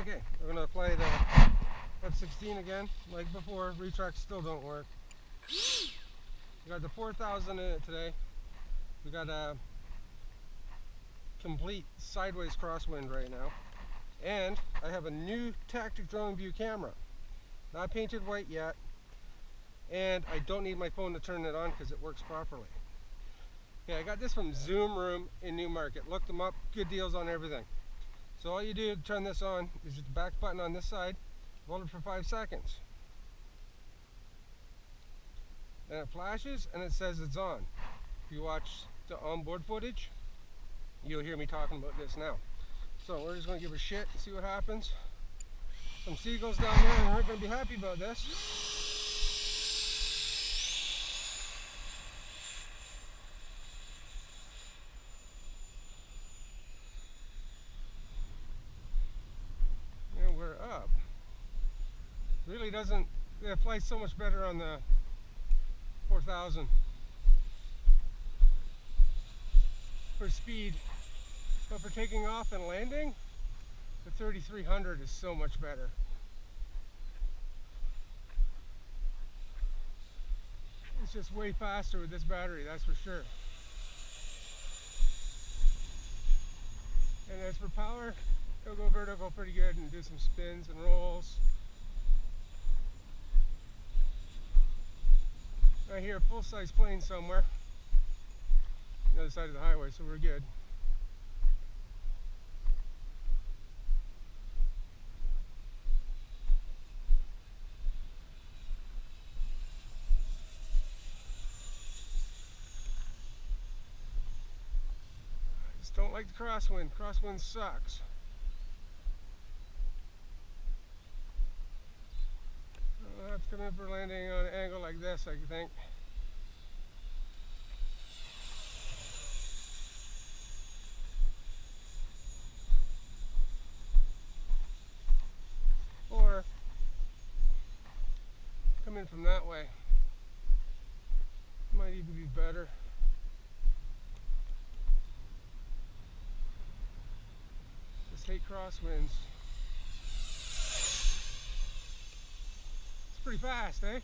Okay, we're going to apply the F16 again, like before. Retracts still don't work. We got the 4,000 in it today. We got a complete sideways crosswind right now. And I have a new tactic drone view camera. Not painted white yet. And I don't need my phone to turn it on because it works properly. Okay, I got this from Zoom Room in Newmarket. Look them up, good deals on everything. So all you do to turn this on is just the back button on this side, hold it for 5 seconds. And it flashes and it says it's on. If you watch the onboard footage, you'll hear me talking about this now. So we're just going to give it a shit and see what happens. Some seagulls down there and aren't going to be happy about this. And we're up. Really doesn't, it flies so much better on the 4,000 for speed, but for taking off and landing, the 3,300 is so much better. It's just way faster with this battery, that's for sure. And as for power, it'll go vertical pretty good and do some spins and rolls. I hear a full-size plane somewhere on the other side of the highway, so we're good. I just don't like the crosswind. Crosswind sucks. I'll have to come in for landing on an angle like this, I think. Or come in from that way. Might even be better. Just hate crosswinds. Pretty fast, eh?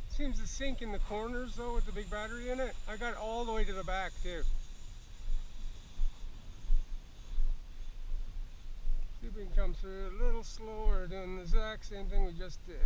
Seems to sink in the corners though with the big battery in it. I got it all the way to the back too. See if we can come through a little slower, doing the exact same thing we just did.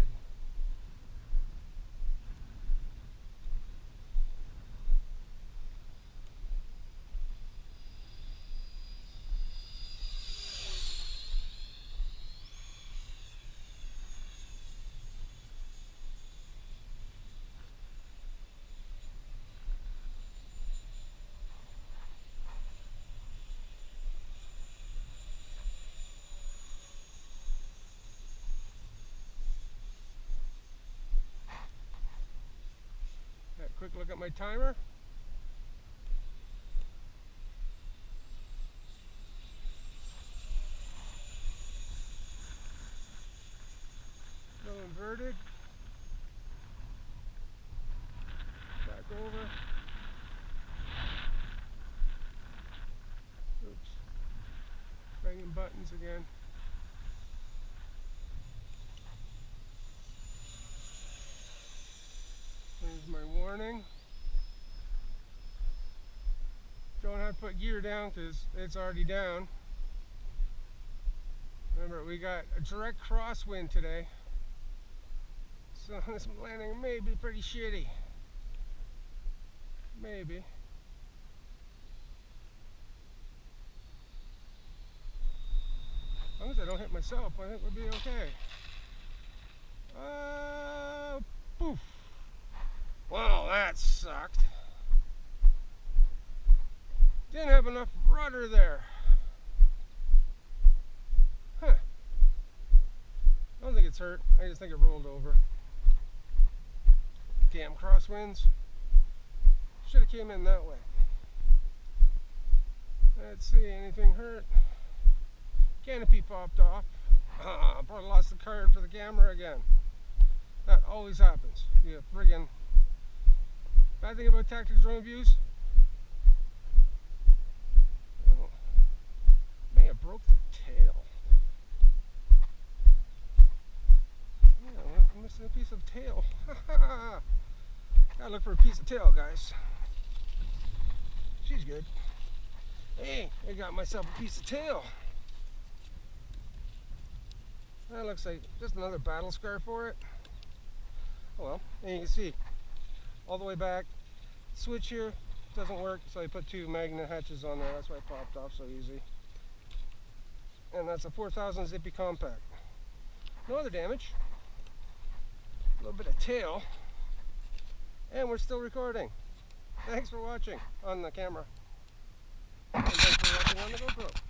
Quick look at my timer. Still inverted. Back over. Oops. Banging buttons again. There's my warning. Don't have to put gear down because it's already down. Remember, we got a direct crosswind today, so this landing may be pretty shitty. Maybe. As long as I don't hit myself, I think we'll be okay. Poof. Wow, that sucked. Didn't have enough rudder there. Huh. I don't think it's hurt. I just think it rolled over. Damn crosswinds. Should have came in that way. Let's see, anything hurt? Canopy popped off. Probably lost the card for the camera again. That always happens. You friggin' bad thing about tactics drone views, broke the tail. Yeah, I'm missing a piece of tail. Gotta look for a piece of tail, guys. She's good. Hey, I got myself a piece of tail. That looks like just another battle scar for it. Oh well, and you can see all the way back. Switch here doesn't work, so I put 2 magnet hatches on there. That's why it popped off so easy. And that's a 4000 zippy compact. No other damage. A little bit of tail. And we're still recording. Thanks for watching on the camera. And thanks for watching on the GoPro.